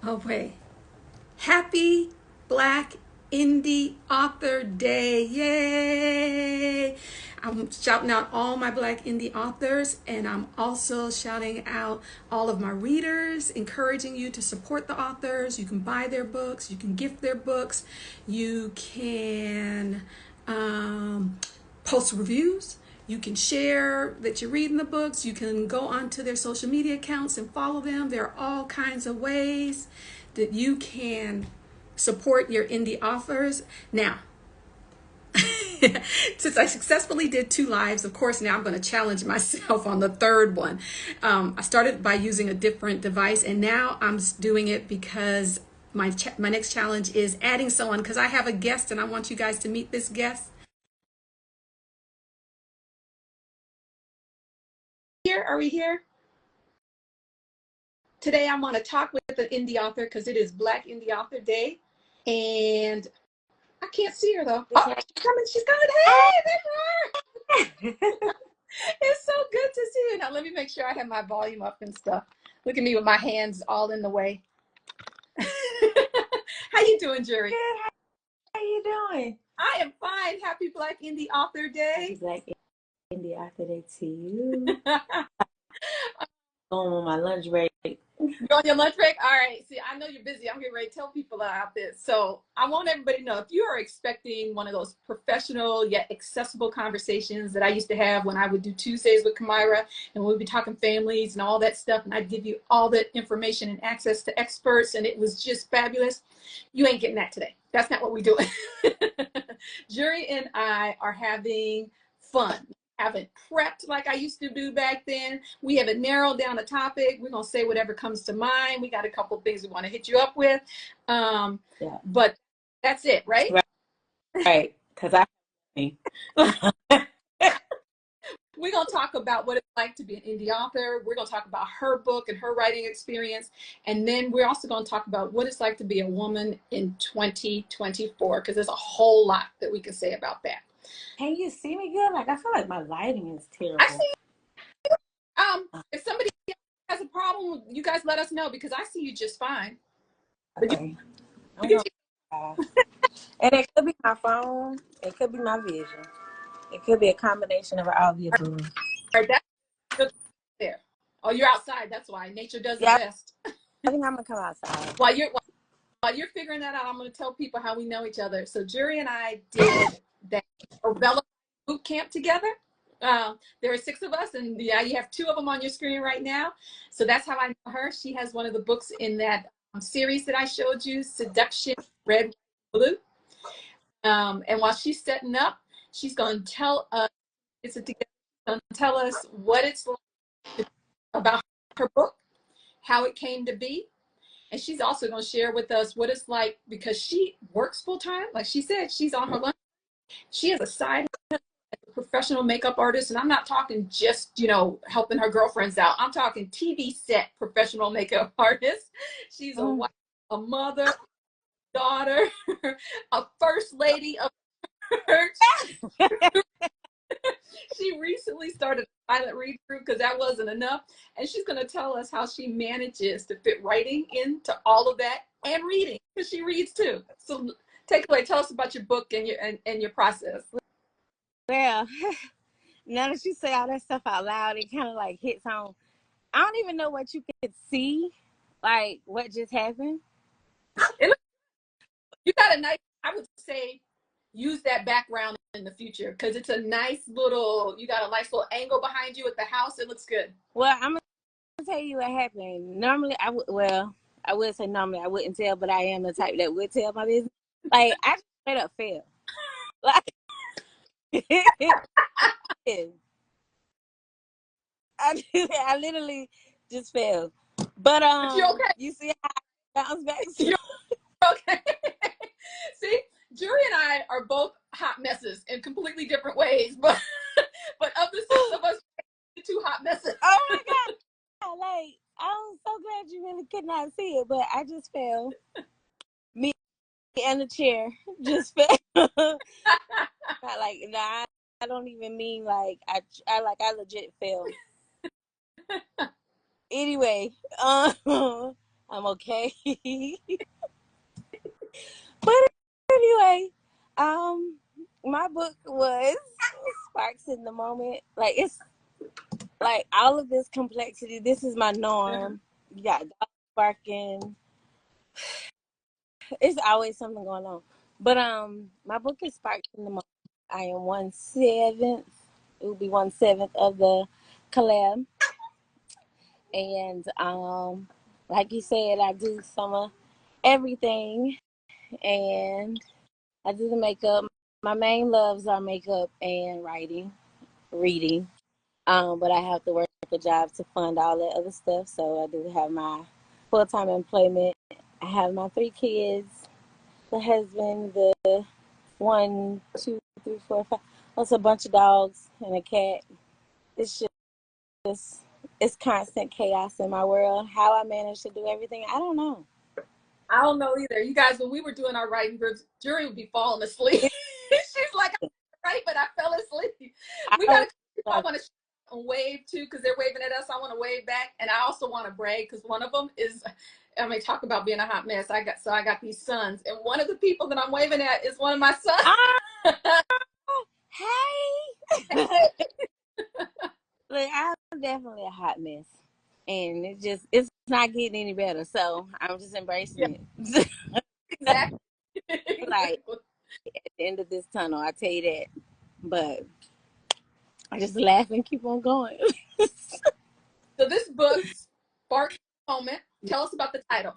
Oh, wait. Happy Black Indie Author Day. Yay! I'm shouting out all my Black Indie authors, and I'm also shouting out all of my readers, encouraging you to support the authors. You can buy their books, you can gift their books, you can post reviews. You can share that you're reading the books. You can go onto their social media accounts and follow them. There are all kinds of ways that you can support your indie authors. Now, since I successfully did two lives, of course, now I'm going to challenge myself on the third one. I started by using a different device, and now I'm doing it because my next challenge is adding someone because I have a guest and I want you guys to meet this guest. Here, are we here? Today I want to talk with an indie author because it is Black Indie Author Day, and I can't see her though. Oh, she's coming! She's coming! Hey, there you are! It's so good to see you. Now let me make sure I have my volume up and stuff. Look at me with my hands all in the way. How you doing, Juri? Good. How you doing? I am fine. Happy Black Indie Author Day. Happy Black Indie Author Day to you. Going on my lunch break. You on your lunch break? All right. See, I know you're busy. I'm getting ready to tell people about this. So I want everybody to know if you are expecting one of those professional yet accessible conversations that I used to have when I would do Tuesdays with Kamira and we'd be talking families and all that stuff, and I'd give you all that information and access to experts, and it was just fabulous. You ain't getting that today. That's not what we're doing. Juri and I are having fun. Haven't prepped like I used to do back then. We haven't narrowed down a topic. We're gonna say whatever comes to mind. We got a couple of things we want to hit you up with, but that's it, right? Right, because We're gonna talk about what it's like to be an indie author. We're gonna talk about her book and her writing experience, and then we're also gonna talk about what it's like to be a woman in 2024, because there's a whole lot that we can say about that. Can you see me good? Like, I feel like my lighting is terrible. I see. If somebody has a problem, you guys let us know because I see you just fine. Okay. And it could be my phone. It could be my vision. It could be a combination of all the above. All right, that's good there. Oh, you're outside. That's why nature does the best. I think I'm gonna come outside. While you're figuring that out, I'm going to tell people how we know each other. So Juri and I did that Urbella boot camp together. There are 6 of us, and yeah, you have 2 of them on your screen right now. So that's how I know her. She has one of the books in that series that I showed you, Seduction, Red, Blue. And while she's setting up, she's going to tell us, tell us what it's like about her book, how it came to be. And she's also going to share with us what it's like because she works full time. Like she said, she's on her lunch. She has a side professional makeup artist, and I'm not talking just, helping her girlfriends out. I'm talking TV set professional makeup artist. She's a wife, a mother, daughter, a first lady of church. She recently started a silent read through because that wasn't enough, and she's going to tell us how she manages to fit writing into all of that and reading because she reads too. So take it away. Tell us about your book and your process. Well, now that you say all that stuff out loud, it kind of like hits home. I don't even know what you could see, like what just happened. You got a nice, I would say, use that background in the future because it's a nice little, you got a nice little angle behind you at the house. It looks good. Well, I'm gonna tell you what happened. Normally, I would say normally I wouldn't tell, but I am the type that would tell my business. Like I just straight up fail. Like I literally just failed. But you okay? You see how I bounce back. You're okay. See, Juri and I are both hot messes in completely different ways, but of the 6 of us, 2 hot messes. Oh my God. Like, I'm so glad you really could not see it, but I just fell. Me and the chair just fell. Like, nah, I don't even mean like I legit fell. Anyway, I'm Okay. But anyway, my book was Sparks in the Moment. Like it's like all of this complexity. This is my norm. You got dogs barking. It's always something going on. But my book is Sparks in the Moment. I am 1/7. It will be 1/7 of the collab. And like you said, I do some of everything, and I do the makeup. My main loves are makeup and writing, reading. But I have to work a job to fund all that other stuff. So I do have my full time employment. I have my 3 kids, the husband, the 1, 2, 3, 4, 5. That's a bunch of dogs and a cat. It's just it's constant chaos in my world. How I manage to do everything, I don't know. I don't know either. You guys, when we were doing our writing groups, Juri would be falling asleep. She's like, I'm right, but I fell asleep. We got to, I want to and wave too, because they're waving at us. I want to wave back. And I also want to brag because one of them is, I mean, talk about being a hot mess. I got these sons. And one of the people that I'm waving at is one of my sons. Hey. Look, I'm definitely a hot mess. And it's not getting any better. So I'm just embracing it. Exactly. Like at the end of this tunnel, I tell you that. But I just laugh and keep on going. So this book, Sparks in the Moment. Tell us about the title.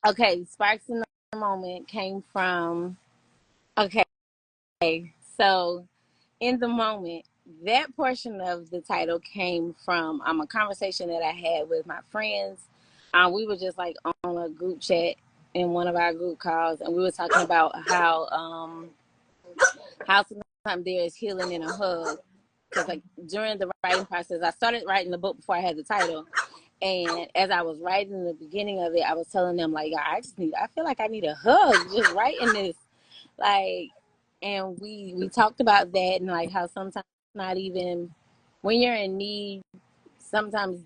Okay, Sparks in the Moment came from so in the moment, that portion of the title came from a conversation that I had with my friends. We were just like on a group chat in one of our group calls, and we were talking about how sometimes there is healing in a hug. Because like during the writing process, I started writing the book before I had the title, and as I was writing the beginning of it, I was telling them like, I feel like I need a hug just writing this, like. And we talked about that and like how sometimes not even when you're in need, sometimes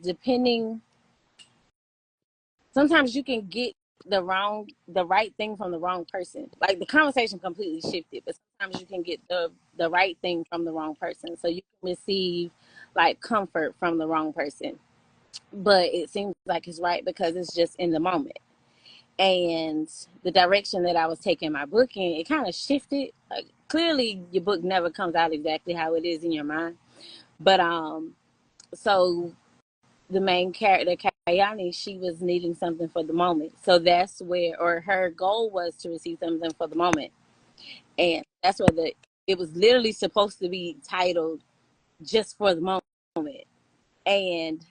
sometimes you can get the right thing from the wrong person. Like the conversation completely shifted, but sometimes you can get the right thing from the wrong person. So you can receive like comfort from the wrong person. But it seems like it's right because it's just in the moment. And the direction that I was taking my book in, it kind of shifted. Like, clearly, your book never comes out exactly how it is in your mind. But so the main character, Kayani, she was needing something for the moment. So that's where, or her goal was to receive something for the moment, and that's where it was literally supposed to be titled "Just for the Moment." And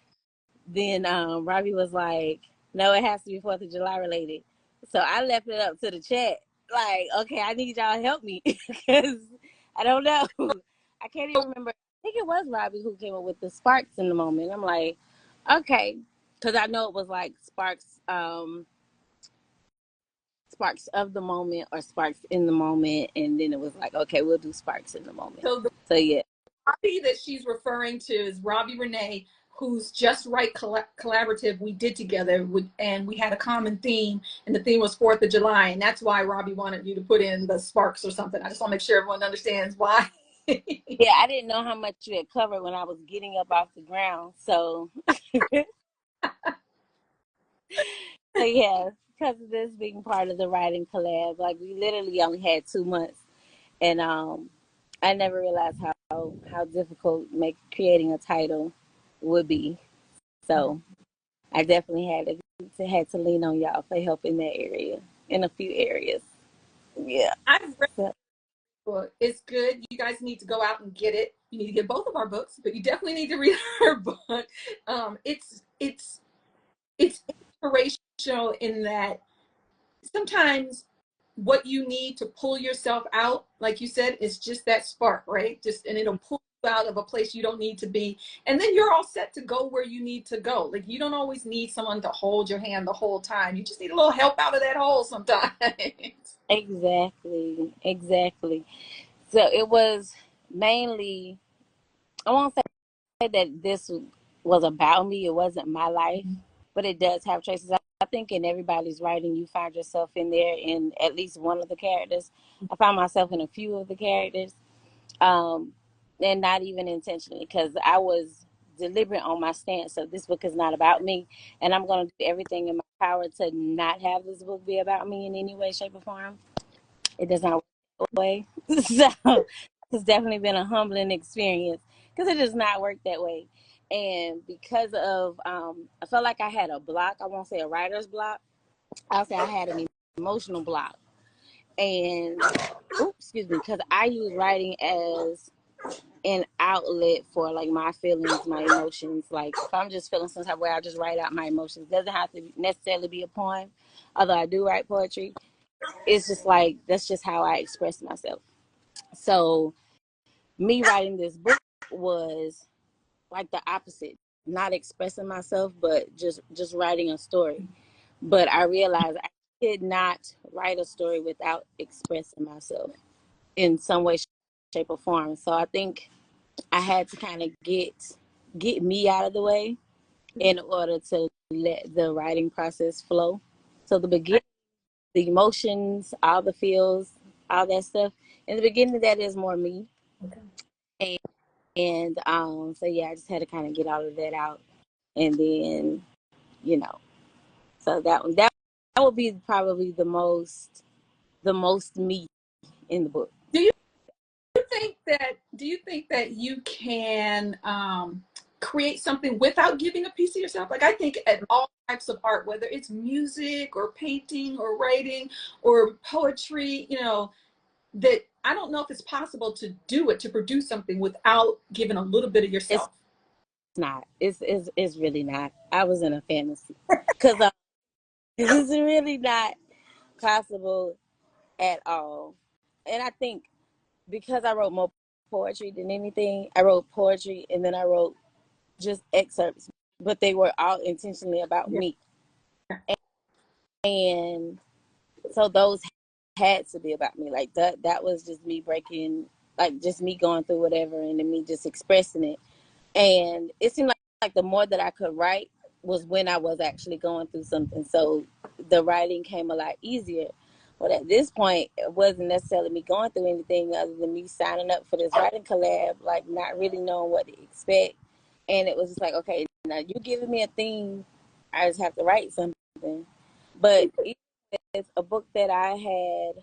then Robbie was like, "No, it has to be 4th of July related." So I left it up to the chat. Like, okay, I need y'all to help me because I don't know. I can't even remember. I think it was Robbie who came up with the sparks in the moment. I'm like, okay, because I know it was like sparks of the moment or sparks in the moment, and then it was like, okay, we'll do sparks in the moment. So yeah. Robbie that she's referring to is Robbie Renee, who's Just Right Collaborative we did together, and we had a common theme, and the theme was 4th of July, and that's why Robbie wanted you to put in the sparks or something. I just want to make sure everyone understands why. Yeah, I didn't know how much you had covered when I was getting up off the ground. So, so yeah, because of this being part of the writing collab, like we literally only had 2 months, and I never realized how difficult creating a title would be. So I definitely had to lean on y'all for help in that area, in a few areas. Yeah. I've read So, the book. It's good. You guys need to go out and get it. You need to get both of our books, but you definitely need to read her book. It's inspirational in that sometimes what you need to pull yourself out, like you said, is just that spark, right? Just and it'll pull you out of a place you don't need to be. And then you're all set to go where you need to go. Like you don't always need someone to hold your hand the whole time. You just need a little help out of that hole sometimes. exactly. So it was mainly, I won't say that this was about me. It wasn't my life, but it does have traces. I think in everybody's writing, you find yourself in there in at least one of the characters. I found myself in a few of the characters, um, and not even intentionally, because I was deliberate on my stance. So this book is not about me, and I'm going to do everything in my power to not have this book be about me in any way, shape, or form. It does not work that way. So it's definitely been a humbling experience because it does not work that way. And because of, I felt like I had a block. I won't say a writer's block. I'll say I had an emotional block. And, oops, excuse me, because I use writing as an outlet for like my feelings, my emotions. Like if I'm just feeling some type of way, I'll just write out my emotions. It doesn't have to necessarily be a poem, although I do write poetry. It's just like that's just how I express myself. So me writing this book was like the opposite, not expressing myself, but just writing a story. But I realized I could not write a story without expressing myself in some way, shape, or form. So I think I had to kind of get me out of the way in order to let the writing process flow. So the beginning, the emotions, all the feels, all that stuff. In the beginning, that is more me. And, so yeah, I just had to kind of get all of that out, and then you know, so that would be probably the most me in the book. Do you think that you can create something without giving a piece of yourself? Like I think at all types of art, whether it's music or painting or writing or poetry, that I don't know if it's possible to do it, to produce something without giving a little bit of It's yourself. not. It's really not. I was in a fantasy because it's really not possible at all. And I think because I wrote more poetry than anything, I wrote poetry and then I wrote just excerpts, but they were all intentionally about Yeah. me. And so those had to be about me. Like that was just me breaking, like just me going through whatever and then me just expressing it. And it seemed like the more that I could write was when I was actually going through something. So the writing came a lot easier. But at this point, it wasn't necessarily me going through anything other than me signing up for this writing collab, like not really knowing what to expect. And it was just like, okay, now you're giving me a theme, I just have to write something. But it's a book that I had.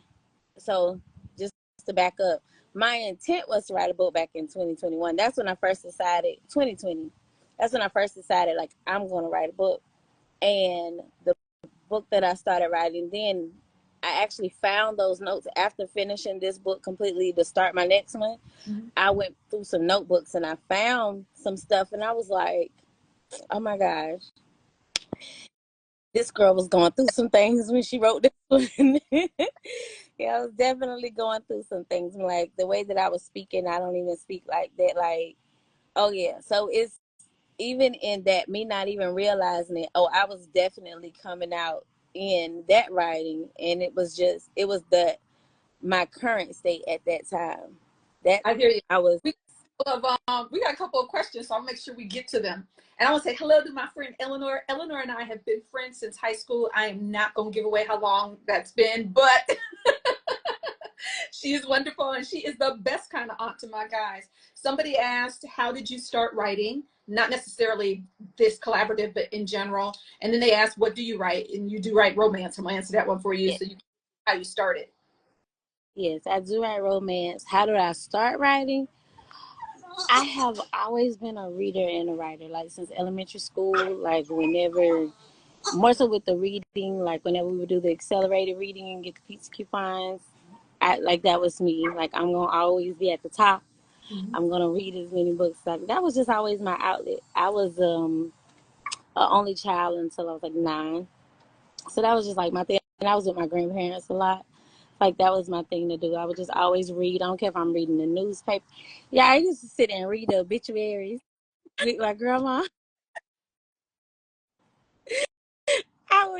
So just to back up, my intent was to write a book back in 2021. That's when I first decided, 2020. That's when I first decided, like, I'm going to write a book. And the book that I started writing then, I actually found those notes after finishing this book completely to start my next one. Mm-hmm. I went through some notebooks and I found some stuff and I was like, oh my gosh, this girl was going through some things when she wrote this one. Yeah, I was definitely going through some things. Like the way that I was speaking, I don't even speak like that. Like, oh yeah. So it's even in that me not even realizing it. Oh, I was definitely coming out in that writing, and it was my current state at that time. That I hear you. I was. We got a couple of questions, so I'll make sure we get to them. And I want to say hello to my friend Eleanor. Eleanor and I have been friends since high school. I am not going to give away how long that's been, but she is wonderful and she is the best kind of aunt to my guys. Somebody asked, how did you start writing? Not necessarily this collaborative, but in general. And then they asked, what do you write? And you do write romance. I'm going to answer that one for you. Yes, So how you started. yes, I do write romance. How did I start writing? I have always been a reader and a writer, like since elementary school. Like whenever, more so with the reading, like whenever we would do the accelerated reading and get the pizza coupons, like that was me. Like I'm gonna always be at the top. Mm-hmm. I'm gonna read as many books. Like that was just always my outlet. I was an only child until I was like 9, so that was just like my thing. And I was with my grandparents a lot. Like that was my thing to do. I would just always read. I don't care if I'm reading the newspaper. Yeah, I used to sit and read the obituaries with my grandma.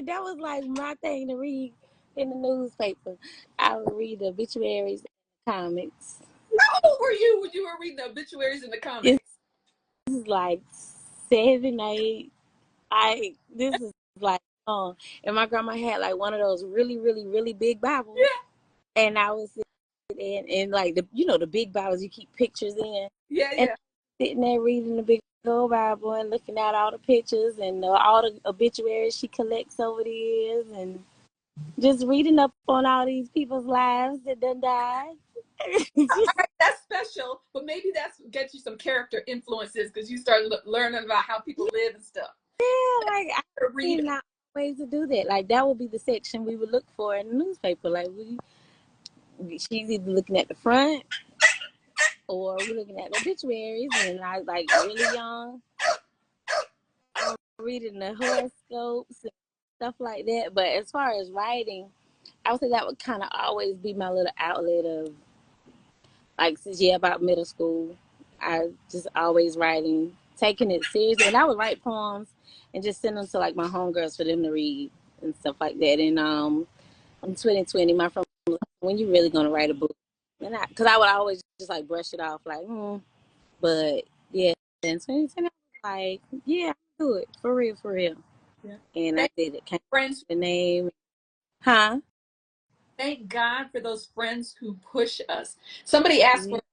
That was like my thing to read in the newspaper. I would read the obituaries and comics. How old were you when you were reading the obituaries in the This comics? is like 7, 8. This is like And my grandma had like one of those really, really, really big Bibles. Yeah. And I was sitting in like the big Bibles you keep pictures in. Yeah, And yeah. sitting there reading the big old Bible and looking at all the pictures and all the obituaries she collects over the years and just reading up on all these people's lives that done died. All right, that's special, but maybe that's get you some character influences because you start learning about how people live and stuff. Yeah, like I Read. mean, not ways to do that. Like that would be the section we would look for in the newspaper. Like she's either looking at the front or we're looking at the obituaries, and I like really young. I'm reading the horoscopes and stuff like that. But as far as writing, I would say that would kind of always be my little outlet of like since about middle school. I just always writing, taking it seriously, and I would write poems and just send them to like my homegirls for them to read and stuff like that. And in 2020, my friend was like, "When you really gonna write a book?" And because I would always just like brush it off, like, But yeah, in 2020, I was like, "Yeah, I do it for real, for real." Yeah. And I Thank did it. Came friends. the name, huh? Thank God for those friends who push us. Somebody asked Yeah. for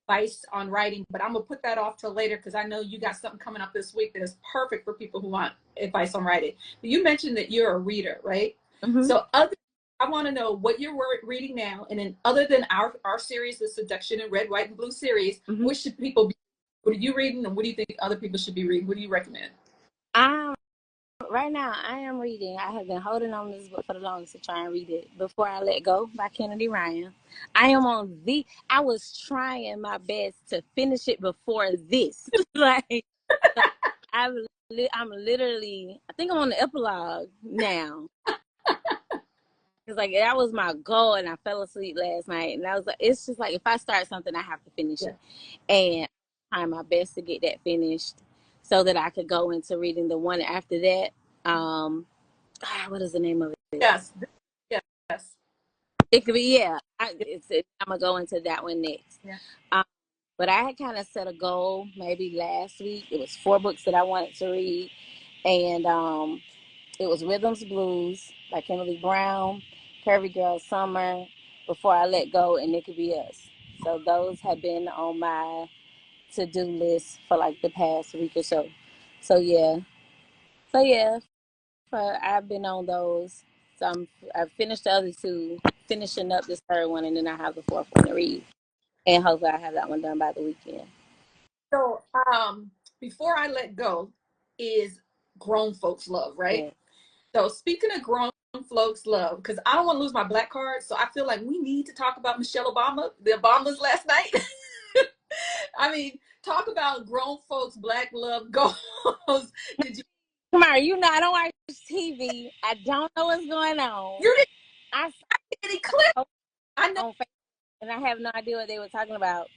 advice on writing, but I'm gonna put that off till later because I know you got something coming up this week that is perfect for people who want advice on writing. But you mentioned that you're a reader, right? Mm-hmm. So I want to know what you're reading now, and then other than our series, the Seduction in Red, White, and Blue series, Mm-hmm. what should people be? What are you reading, and what do you think other people should be reading? What do you recommend? Right now, I am reading. I have been holding on to this book for the longest to try and read it. Before I Let Go by Kennedy Ryan. I was trying my best to finish it before this. like, I'm literally, I think I'm on the epilogue now. It's like, that was my goal, and I fell asleep last night. And I was like, it's just like, if I start something, I have to finish it. And I try my best to get that finished so that I could go into reading the one after that. What is the name of it? Yes, yes. It could be, yeah. I'm gonna go into that one next. Yeah. Um, but I had kind of set a goal maybe last week. It was 4 books that I wanted to read, and it was Rhythms Blues by Kimberly Brown, Curvy Girl Summer, Before I Let Go, and It Could Be Us. So those have been on my to-do list for like the past week or so. So yeah, I've been on those. So I've finished the other 2, finishing up this 3rd one, and then I have the 4th one to read. And hopefully I have that one done by the weekend. So, Before I Let Go is grown folks love, right? Yeah. So speaking of grown folks love, because I don't want to lose my black card, so I feel like we need to talk about Michelle Obama, the Obamas last night. I mean, talk about grown folks black love goals. Did you? Come on, I don't watch TV. I don't know what's going on. You didn't I see any clip? saw I know. on Facebook, and I have no idea what they were talking about.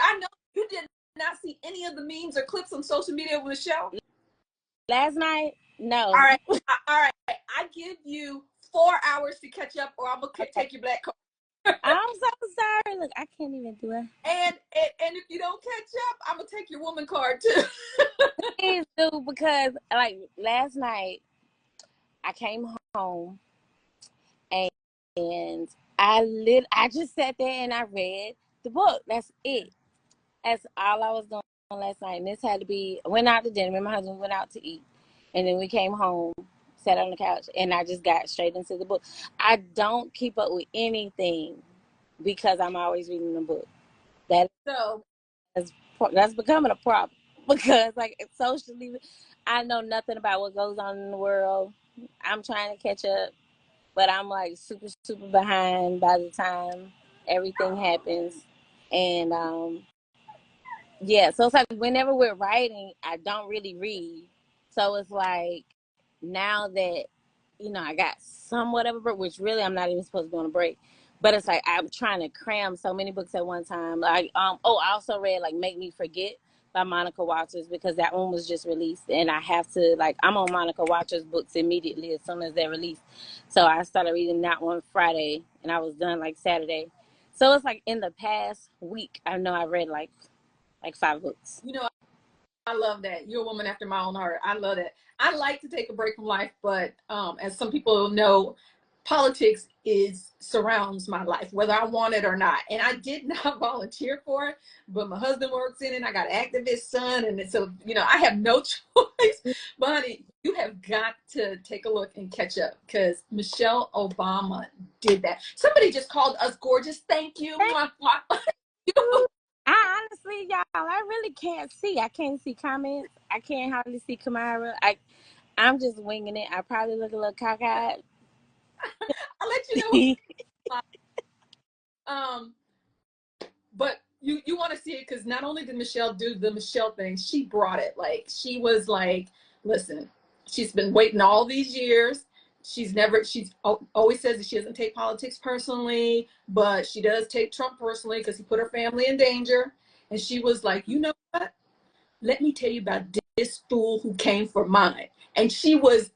I know you did not see any of the memes or clips on social media with Michelle. Last night, All no. right, all right. I give you 4 hours to catch up, or I'm gonna Okay. take your black card. I'm so sorry. Look, I can't even do it. And if you don't catch up, I'm gonna take your woman card too. Please do, because like last night I came home and, I just sat there and I read the book. That's it. That's all I was doing last night. And this had to be, went out to dinner. Me and my husband went out to eat. And then we came home, sat on the couch, and I just got straight into the book. I don't keep up with anything because I'm always reading the book. So That's becoming a problem because, like, socially, I know nothing about what goes on in the world. I'm trying to catch up, but I'm like super, super behind by the time everything happens. And yeah, so it's like whenever we're writing, I don't really read. So it's like now that, I got somewhat of a break, which really I'm not even supposed to be on a break. But it's like I'm trying to cram so many books at one time. Like, I also read like Make Me Forget by Monica Waters because that one was just released, and I have to, like, I'm on Monica Waters books immediately as soon as they're released. So I started reading that one Friday, and I was done like Saturday. So it's like in the past week, I know I read like 5 books. you know, I love that. You're a woman after my own heart. I love that. I like to take a break from life, but as some people know, politics is surrounds my life, whether I want it or not. And I did not volunteer for it, but my husband works in it. I got an activist son, and so I have no choice. But honey, you have got to take a look and catch up because Michelle Obama did that. Somebody just called us gorgeous. Thank you. Mwah, mwah. I honestly, y'all, I really can't see. I can't see comments. I can't hardly see Kamara. I'm just winging it. I probably look a little cockeyed. I'll let you know. Um, but you want to see it because not only did Michelle do the Michelle thing, she brought it. Like she was like, listen, she's been waiting all these years. She's always says that she doesn't take politics personally, but she does take Trump personally because he put her family in danger. And she was like, you know what? Let me tell you about this fool who came for mine. And she was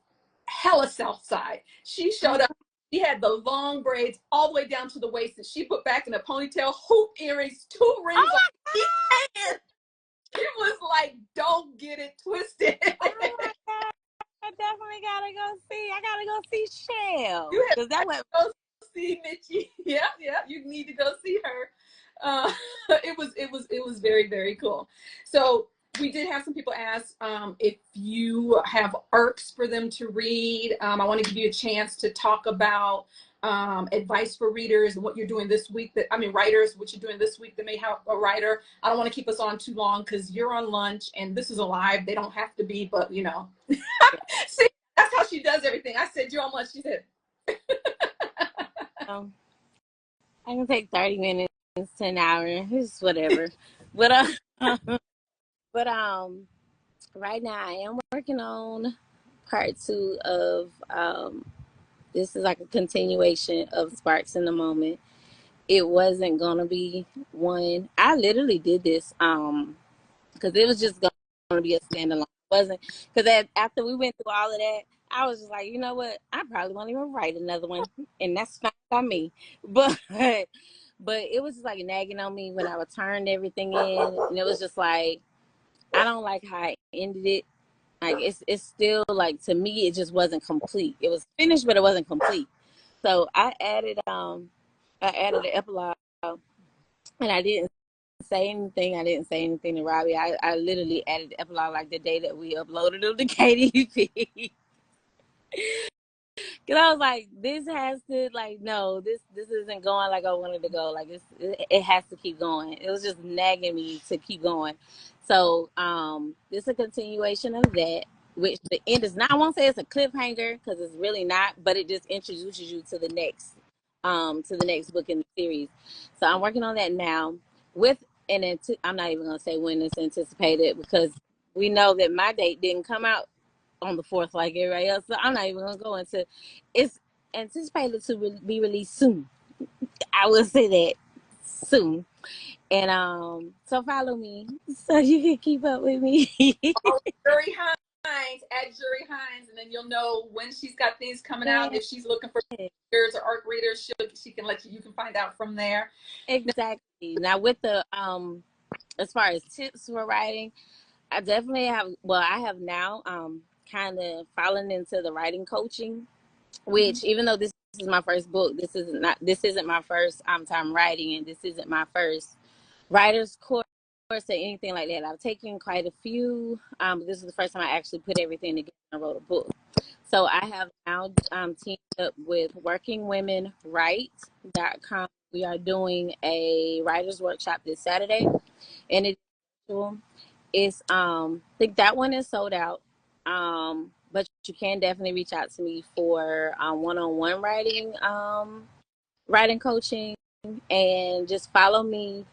hella South Side. She showed up. She had the long braids all the way down to the waist, and she put back in a ponytail, hoop earrings, 2 rings. Oh my God! She was like, "Don't get it twisted." Oh my God! I definitely gotta go see. I gotta go see Shell You have because that was to go see Mitchie. Yeah, you need to go see her. It was very, very cool. So we did have some people ask if you have arcs for them to read. I want to give you a chance to talk about advice for readers and what you're doing this week. Writers, what you're doing this week that may help a writer. I don't want to keep us on too long because you're on lunch and this is a live. They don't have to be, but See, that's how she does everything. I said you're on lunch. She said. I can take 30 minutes to an hour. It's whatever. But but right now I am working on part 2 of this is like a continuation of Sparks in the Moment. It wasn't gonna be one. I literally did this because it was just gonna be a standalone. It wasn't because after we went through all of that, I was just like, you know what? I probably won't even write another one, and that's fine by me. But it was just like nagging on me when I returned everything in, and it was just like I don't like how I ended it. Like it's still like to me it just wasn't complete. It was finished, but it wasn't complete. So I added an epilogue, and I didn't say anything. I didn't say anything to Robbie. I literally added the epilogue like the day that we uploaded it to KDP. Cause I was like, this has to like no, this isn't going like I wanted to go. Like it has to keep going. It was just nagging me to keep going. So this is a continuation of that, which the end is not. I won't say it's a cliffhanger because it's really not, but it just introduces you to the next book in the series. So I'm working on that now with I'm not even gonna say when it's anticipated because we know that my date didn't come out on the 4th like everybody else. So I'm not even gonna go into it's anticipated to be released soon. I will say that soon. And so follow me so you can keep up with me. Juri Hines at Juri Hines, and then you'll know when she's got things coming out. If she's looking for readers or arc readers, she can let you can find out from there. Exactly. Now with the as far as tips for writing, I definitely have I have now kind of fallen into the writing coaching, which even though this is my first book, this isn't my first time writing, and this isn't my first writer's course or anything like that. I've taken quite a few, but this is the first time I actually put everything together and wrote a book. So I have now teamed up with workingwomenwrite.com. We are doing a writer's workshop this Saturday, and it's I think that one is sold out. But you can definitely reach out to me for one-on-one writing coaching, and just follow me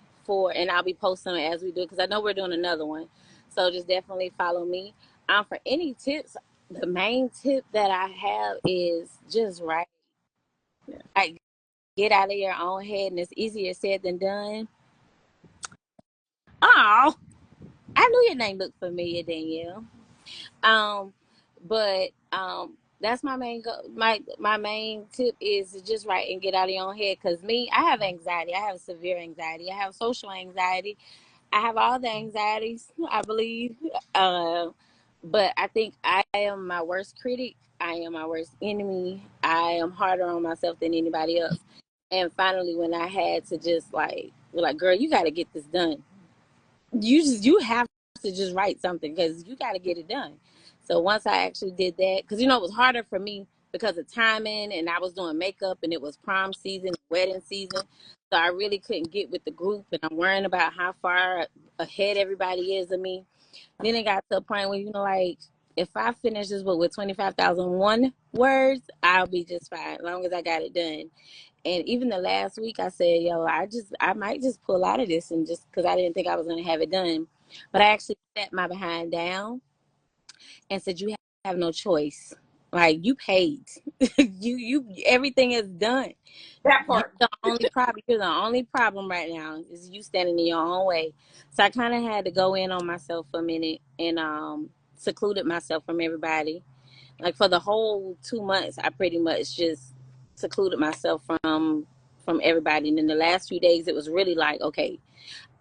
and I'll be posting it as we do because I know we're doing another one. So just definitely follow me. For any tips, the main tip that I have is just write. Like get out of your own head, and it's easier said than done. Oh, I knew your name looked familiar, Danielle. Um, but that's my main my main tip is to just write and get out of your own head. Cause me, I have anxiety. I have severe anxiety. I have social anxiety. I have all the anxieties, I believe. But I think I am my worst critic. I am my worst enemy. I am harder on myself than anybody else. And finally, when I had to just like, girl, you got to get this done. You have to just write something because you got to get it done. So once I actually did that, because it was harder for me because of timing, and I was doing makeup, and it was prom season, wedding season, so I really couldn't get with the group, and I'm worrying about how far ahead everybody is of me. Then it got to a point where like, if I finish this book with 25,001 words, I'll be just fine as long as I got it done. And even the last week, I said, yo, I might just pull out of this, and just because I didn't think I was going to have it done. But I actually sat my behind down and said, you have no choice. Like, you paid. you everything is done. That part. You're the only problem right now is you standing in your own way. So I kind of had to go in on myself for a minute and secluded myself from everybody. Like for the whole 2 months, I pretty much just secluded myself from everybody. And in the last few days, it was really like, okay,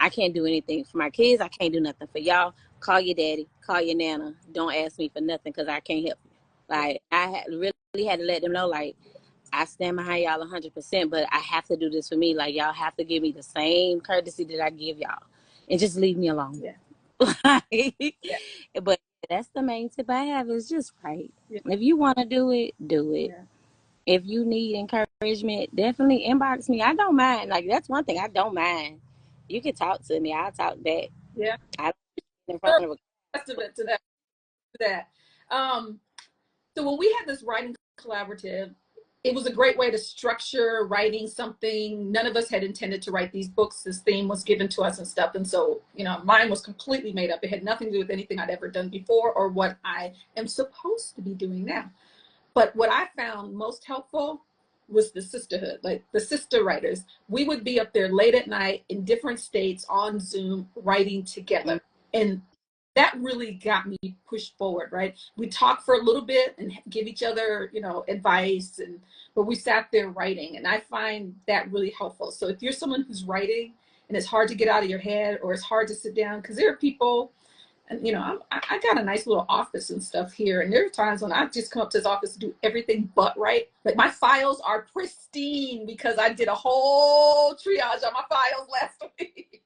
I can't do anything for my kids. I can't do nothing for y'all. Call your daddy, call your nana. Don't ask me for nothing because I can't help you. Like I really had to let them know, like, I stand behind y'all 100%, but I have to do this for me. Like, y'all have to give me the same courtesy that I give y'all, and just leave me alone. Yeah. Like, Yeah. but that's the main tip I have is just write. Yeah. If you want to do it, do it. Yeah. If you need encouragement, definitely inbox me. I don't mind. Like, that's one thing I don't mind. You can talk to me. I'll talk back. Yeah. I in front Sure. of a Testament to that. So when we had this writing collaborative, it was a great way to structure writing something. None of us had intended to write these books. This theme was given to us and stuff. And so, mine was completely made up. It had nothing to do with anything I'd ever done before or what I am supposed to be doing now. But what I found most helpful was the sisterhood, like the sister writers. We would be up there late at night in different states on Zoom writing together. And that really got me pushed forward, right? We talk for a little bit and give each other, advice, but we sat there writing, and I find that really helpful. So if you're someone who's writing and it's hard to get out of your head or it's hard to sit down, because there are people, and I got a nice little office and stuff here, and there are times when I just come up to this office to do everything but write. Like my files are pristine because I did a whole triage on my files last week.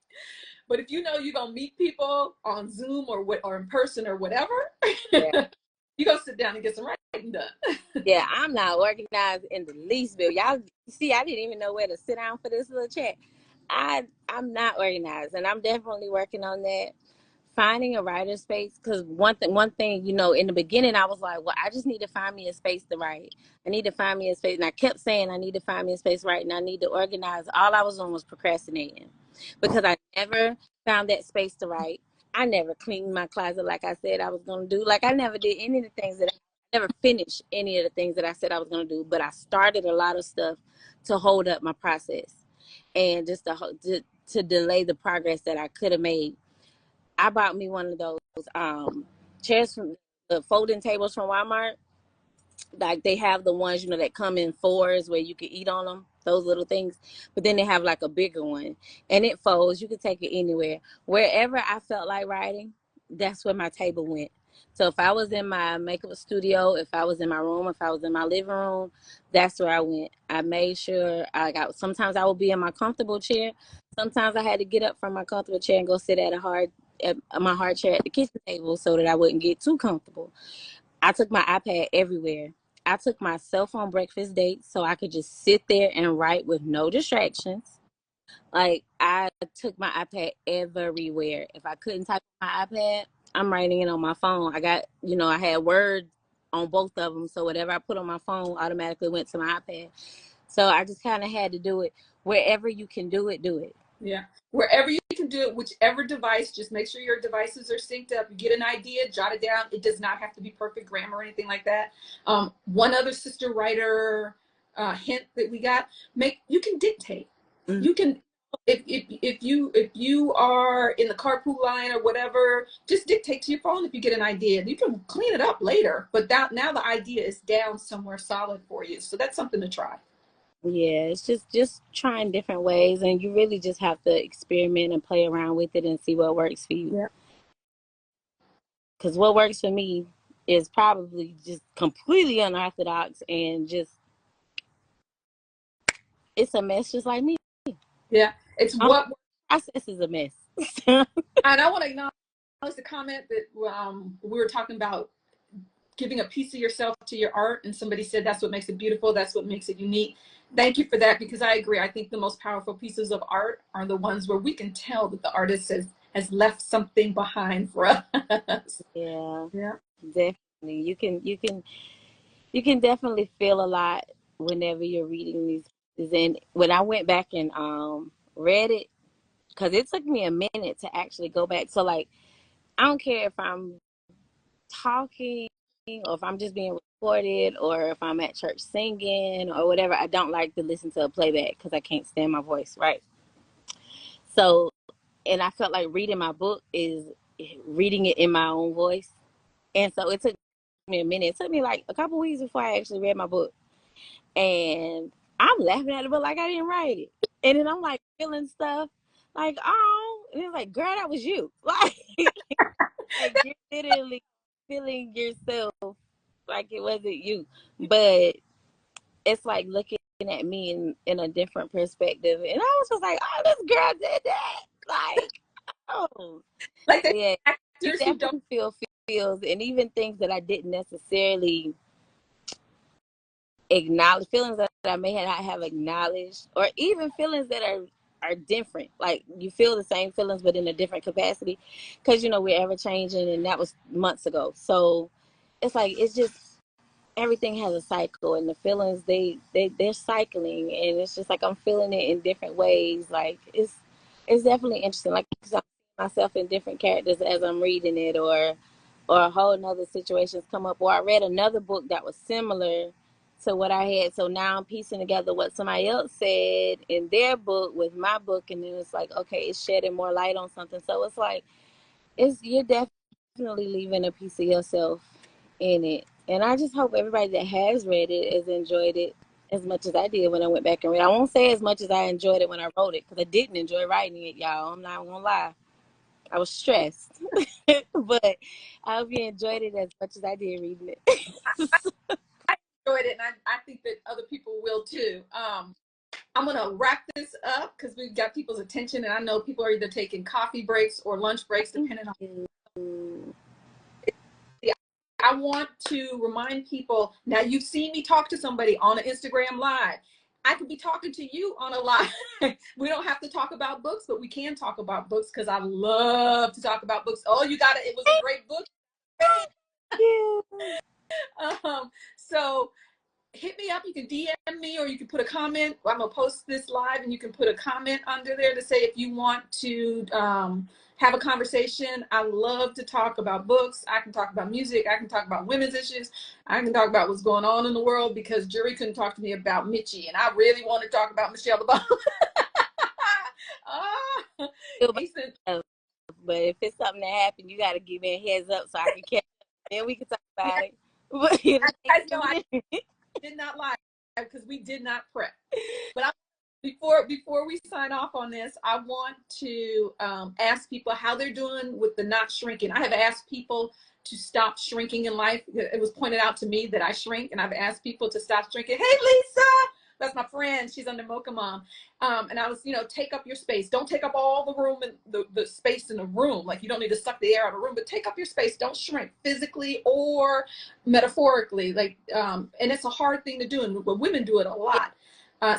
But if you're gonna meet people on Zoom or in person or whatever, yeah. you go sit down and get some writing done. Yeah, I'm not organized in the least bit. Y'all see, I didn't even know where to sit down for this little chat. I'm not organized, and I'm definitely working on that. Finding a writer space, because one thing, in the beginning I was like, well, I just need to find me a space to write. I need to find me a space, and I kept saying I need to find me a space to write, and I need to organize. All I was doing was procrastinating because I never found that space to write. I never cleaned my closet like I said I was going to do. Like I never did any of the things that I never finished any of the things that I said I was going to do, but I started a lot of stuff to hold up my process and just to delay the progress that I could have made. I bought me one of those chairs from the folding tables from Walmart. Like they have the ones that come in fours where you can eat on them, those little things. But then they have like a bigger one, and it folds. You can take it anywhere, wherever I felt like writing. That's where my table went. So if I was in my makeup studio, if I was in my room, if I was in my living room, that's where I went. I made sure I got. Sometimes I would be in my comfortable chair. Sometimes I had to get up from my comfortable chair and go sit at my hard chair at the kitchen table so that I wouldn't get too comfortable. I took my iPad everywhere. I took my cell phone breakfast date so I could just sit there and write with no distractions. Like I took my iPad everywhere. If I couldn't type on my iPad, I'm writing it on my phone. I got, I had Word on both of them, so whatever I put on my phone automatically went to my iPad. So I just kind of had to do it. Wherever you can do it, do it. Yeah. Wherever you can do it, whichever device, just make sure your devices are synced up. You get an idea, jot it down. It does not have to be perfect grammar or anything like that. One other sister writer hint that we got: you can dictate. Mm-hmm. You can, if you are in the carpool line or whatever, just dictate to your phone if you get an idea. You can clean it up later, but now the idea is down somewhere solid for you. So that's something to try. Yeah, it's just trying different ways, and you really just have to experiment and play around with it and see what works for you. Yeah. Because what works for me is probably just completely unorthodox and just it's a mess, just like me. Yeah. It's My what, process is a mess. and I want to acknowledge the comment that we were talking about giving a piece of yourself to your art, and somebody said that's what makes it beautiful, that's what makes it unique. Thank you for that, because I agree. I think the most powerful pieces of art are the ones where we can tell that the artist has left something behind for us. Yeah, Yeah. definitely. You can definitely feel a lot whenever you're reading these pieces. And when I went back and read it, because it took me a minute to actually go back. So like, I don't care if I'm talking or if I'm just being recorded or if I'm at church singing or whatever. I don't like to listen to a playback because I can't stand my voice, right? So, and I felt like reading my book is reading it in my own voice. And so it took me a minute. It took me like a couple weeks before I actually read my book. And I'm laughing at the book like I didn't write it. And then I'm like feeling stuff like, oh, and it's like, girl, that was you. Like you're literally feeling yourself like it wasn't you. But it's like looking at me in a different perspective. And I was just like, oh, this girl did that. Like, oh. Like So the yeah, you actors who don't. definitely feel feels and even things that I didn't necessarily acknowledge, feelings that I may not have acknowledged, or even feelings that are different. Like you feel the same feelings but in a different capacity. Because we're ever changing and that was months ago. So it's like it's just everything has a cycle and the feelings they're cycling and it's just like I'm feeling it in different ways. Like it's definitely interesting. Like I'm seeing myself in different characters as I'm reading it or a whole nother situations come up or I read another book that was similar to what I had. So now I'm piecing together what somebody else said in their book with my book and then it's like, okay, it's shedding more light on something. So it's like you're definitely leaving a piece of yourself in it. And I just hope everybody that has read it has enjoyed it as much as I did when I went back and read. I won't say as much as I enjoyed it when I wrote it because I didn't enjoy writing it, y'all. I'm not gonna lie. I was stressed, but I hope you enjoyed it as much as I did reading it. I enjoyed it, and I think that other people will too. I'm gonna wrap this up because we've got people's attention, and I know people are either taking coffee breaks or lunch breaks, depending on. I want to remind people now. You've seen me talk to somebody on an Instagram live. I could be talking to you on a live. We don't have to talk about books, but we can talk about books because I love to talk about books. Oh, you got it. It was a great book. Yeah. So hit me up. You can DM me or you can put a comment. I'm gonna post this live and you can put a comment under there to say if you want to have a conversation. I love to talk about books. I can talk about music. I can talk about women's issues. I can talk about what's going on in the world because Juri couldn't talk to me about Mitchie, and I really want to talk about Michelle Obama. Ah, Ethan, But if it's something that happened, you got to give me a heads up so I can catch up. Then we can talk about it. But I know I did not lie because we did not prep. But before we sign off on this, I want to ask people how they're doing with the not shrinking. I have asked people to stop shrinking in life. It was pointed out to me that I shrink, and I've asked people to stop shrinking. Hey, Lisa, that's my friend. She's under Mocha Mom. And I was, take up your space. Don't take up all the room and the space in the room. Like you don't need to suck the air out of the room, but take up your space. Don't shrink physically or metaphorically. Like, and it's a hard thing to do, and women do it a lot.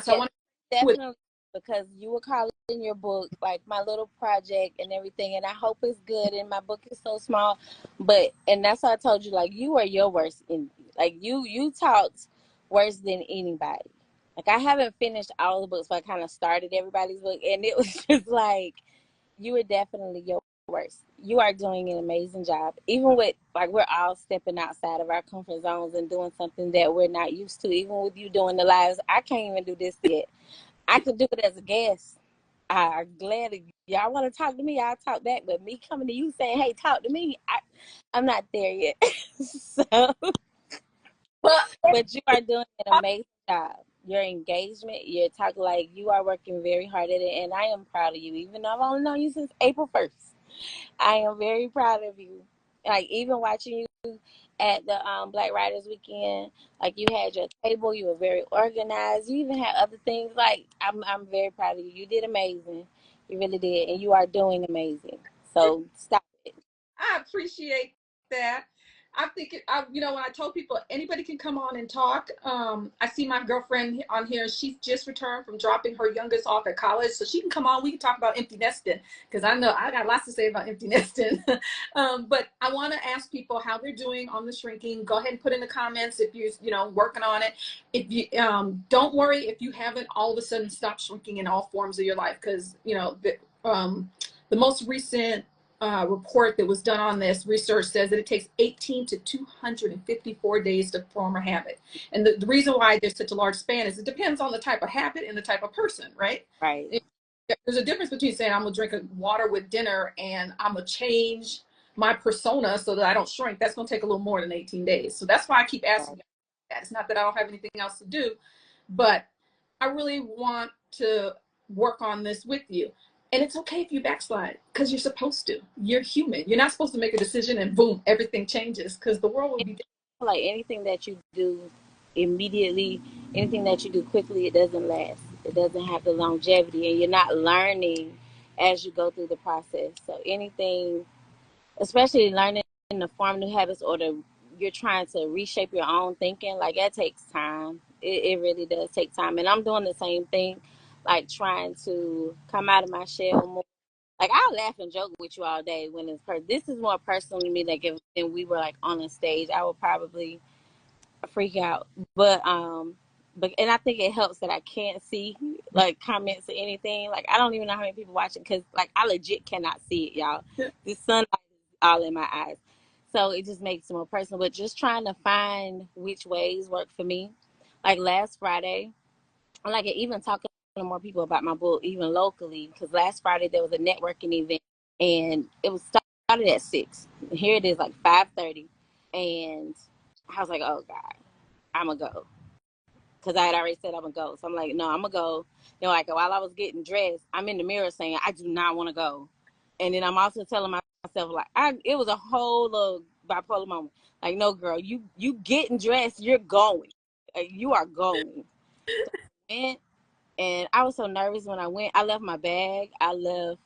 So I want to do it. definitely because you were calling in your book like my little project and everything, and I hope it's good. And my book is so small, and that's why I told you like you are your worst enemy. Like you talked worse than anybody. Like I haven't finished all the books, but I kind of started everybody's book, and it was just like you were definitely your worst. You are doing an amazing job, even with like we're all stepping outside of our comfort zones and doing something that we're not used to. Even with you doing the lives, I can't even do this yet. I could do it as a guest. I'm glad if y'all want to talk to me, I'll talk back. But me coming to you saying, "Hey, talk to me," I'm not there yet. So, But but you are doing an amazing job. your engagement. You're talking like you are working very hard at it, and I am proud of you. Even though I've only known you since April 1st, I am very proud of you. Like even watching you at the Black Writers Weekend, like you had your table, you were very organized. You even had other things. Like I'm very proud of you. You did amazing. You really did, and you are doing amazing. So stop it. I appreciate that. I think when I told people anybody can come on and talk. I see my girlfriend on here. She's just returned from dropping her youngest off at college, so she can come on. We can talk about empty nesting because I know I got lots to say about empty nesting. But I want to ask people how they're doing on the shrinking. Go ahead and put in the comments if you're working on it. If you don't worry if you haven't all of a sudden stopped shrinking in all forms of your life, because the most recent report that was done on this research says that it takes 18 to 254 days to form a habit. And the reason why there's such a large span is it depends on the type of habit and the type of person, right? Right. There's a difference between saying I'm gonna drink water with dinner and I'm gonna change my persona so that I don't shrink. That's gonna take a little more than 18 days. So that's why I keep asking that. It's not that I don't have anything else to do, but I really want to work on this with you. And it's okay if you backslide because you're supposed to. You're human. You're not supposed to make a decision and boom, everything changes because the world will be. Like anything that you do immediately, anything that you do quickly, it doesn't last. It doesn't have the longevity, and you're not learning as you go through the process. So anything, especially learning to form new habits or you're trying to reshape your own thinking, like that takes time. It really does take time. And I'm doing the same thing, like trying to come out of my shell more. Like I'll laugh and joke with you all day when this is more personal to me. Like if we were like on a stage, I would probably freak out. But and I think it helps that I can't see like comments or anything. Like I don't even know how many people watching because like I legit cannot see it, y'all. The sunlight is all in my eyes, so it just makes it more personal. But just trying to find which ways work for me. Like last Friday, I like even talking to more people about my book, even locally, because last Friday there was a networking event and it was started at 6. Here it is like 5:30, and I was like, oh God, I'm gonna go because I had already said I'm gonna go. So I'm like, no, I'm gonna go. Like while I was getting dressed, I'm in the mirror saying I do not want to go, and then I'm also telling myself like it was a whole little bipolar moment. Like, no, girl, you getting dressed, you're going, you are going. And I was so nervous when I went. I left my bag. I left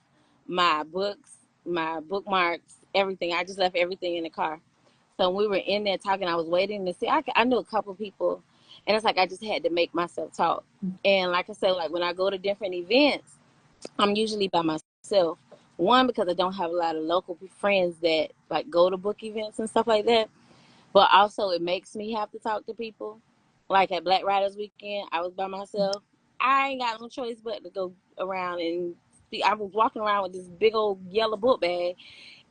my books, my bookmarks, everything. I just left everything in the car. So when we were in there talking, I was waiting to see. I knew a couple people, and it's like I just had to make myself talk. And like I said, like when I go to different events, I'm usually by myself. One, because I don't have a lot of local friends that like go to book events and stuff like that. But also, it makes me have to talk to people. Like at Black Writers Weekend, I was by myself. I ain't got no choice but to go around and speak. I was walking around with this big old yellow book bag,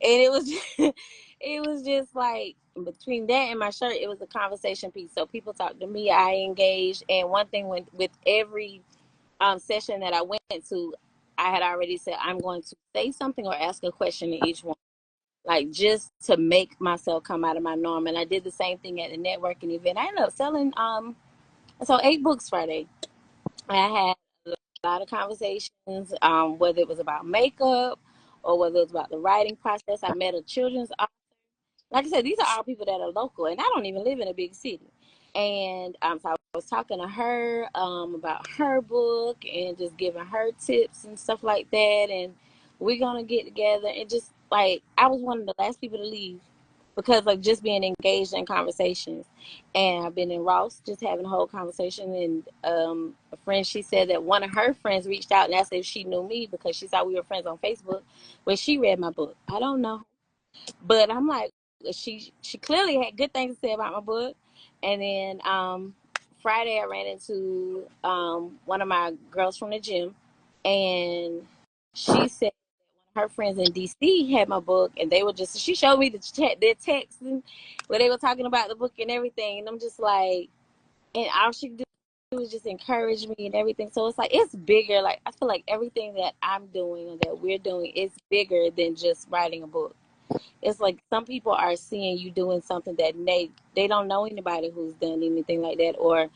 and it was just, it was just like between that and my shirt, it was a conversation piece. So people talked to me, I engaged, and one thing with every session that I went to, I had already said I'm going to say something or ask a question in each one, like just to make myself come out of my norm. And I did the same thing at the networking event. I ended up selling so 8 books Friday. I had a lot of conversations, whether it was about makeup or whether it was about the writing process. I met a children's author. Like I said, these are all people that are local, and I don't even live in a big city. And so I was talking to her about her book and just giving her tips and stuff like that. And we're gonna get together and just like I was one of the last people to leave because like just being engaged in conversations. And I've been in Ross just having a whole conversation. And a friend, she said that one of her friends reached out and asked if she knew me because she saw we were friends on Facebook. But she read my book. I don't know, but I'm like, she clearly had good things to say about my book. And then Friday I ran into one of my girls from the gym, and she said her friends in DC had my book, and they were just she showed me their texts and where they were talking about the book and everything, and I'm just like, and all she could do was just encourage me and everything. So it's like it's bigger. Like I feel like everything that I'm doing or that we're doing is bigger than just writing a book. It's like some people are seeing you doing something that they don't know anybody who's done anything like that, or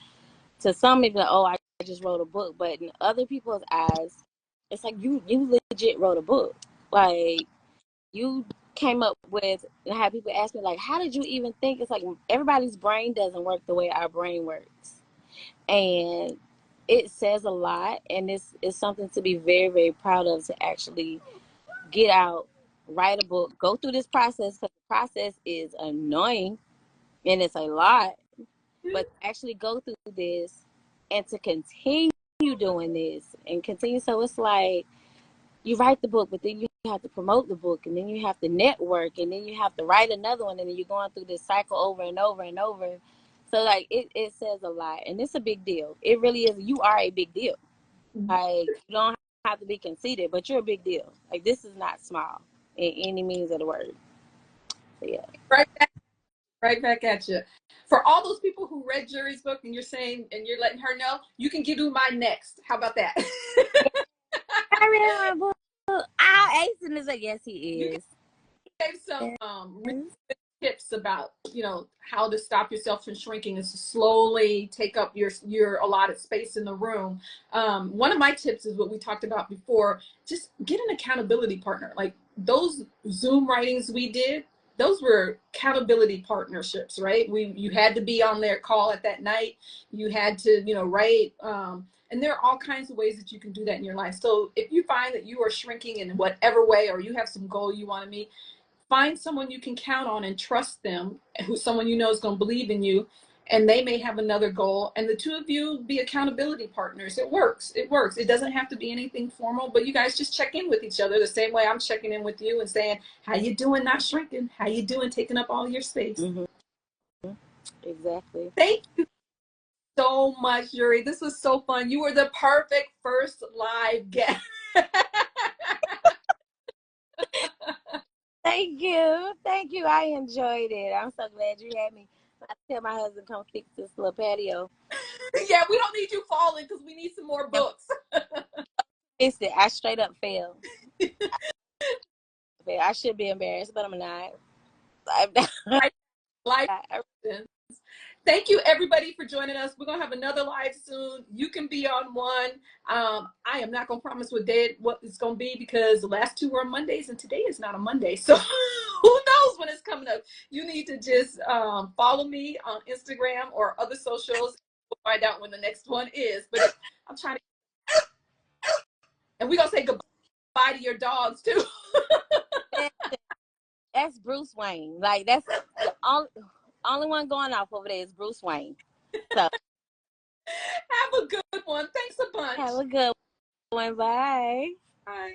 to some people, oh, I just wrote a book, but in other people's eyes, it's like you legit wrote a book. Like you came up with, and I had people ask me like, how did you even think? It's like everybody's brain doesn't work the way our brain works, and it says a lot, and this is something to be very, very proud of, to actually get out, write a book, go through this process, because the process is annoying and it's a lot, but to actually go through this and to continue doing this and continue. So it's like you write the book, but then you have to promote the book, and then you have to network, and then you have to write another one, and then you're going through this cycle over and over and over. So like it says a lot, and it's a big deal. It really is. You are a big deal. Like you don't have to be conceited, but you're a big deal. Like this is not small in any means of the word. So yeah. Right back at you. For all those people who read Jury's book and you're saying, and you're letting her know, you can give you my next. How about that? I read my book. Ace is like, yes, he You is. gave some Yes. tips about how to stop yourself from shrinking is to slowly take up your allotted space in the room. One of my tips is what we talked about before: just get an accountability partner. Like those Zoom writings we did, those were accountability partnerships, right? You had to be on their call at that night. You had to write. And there are all kinds of ways that you can do that in your life. So if you find that you are shrinking in whatever way, or you have some goal you want to meet, find someone you can count on and trust them, who someone you know is going to believe in you, and they may have another goal, and the two of you be accountability partners. It works. It doesn't have to be anything formal, but you guys just check in with each other the same way I'm checking in with you and saying, how you doing, not shrinking? How you doing, taking up all your space? Mm-hmm. Exactly. Thank you so much, Yuri. This was so fun. You were the perfect first live guest. Thank you. Thank you. I enjoyed it. I'm so glad you had me. I tell my husband come fix this little patio. Yeah, we don't need you falling because we need some more books. Fixed it. I straight up failed. I should be embarrassed, but I'm not. I'm not. Right? Life. Thank you, everybody, for joining us. We're gonna have another live soon. You can be on one. I am not gonna promise what it's gonna be, because the last two were on Mondays and today is not a Monday. So who knows when it's coming up? You need to just follow me on Instagram or other socials. We'll find out when the next one is. But I'm trying to, and we're gonna say goodbye to your dogs too. That's Bruce Wayne. Like that's the only one going off over there is Bruce Wayne. So Have a good one. Thanks a bunch. have a good one. Bye. Bye.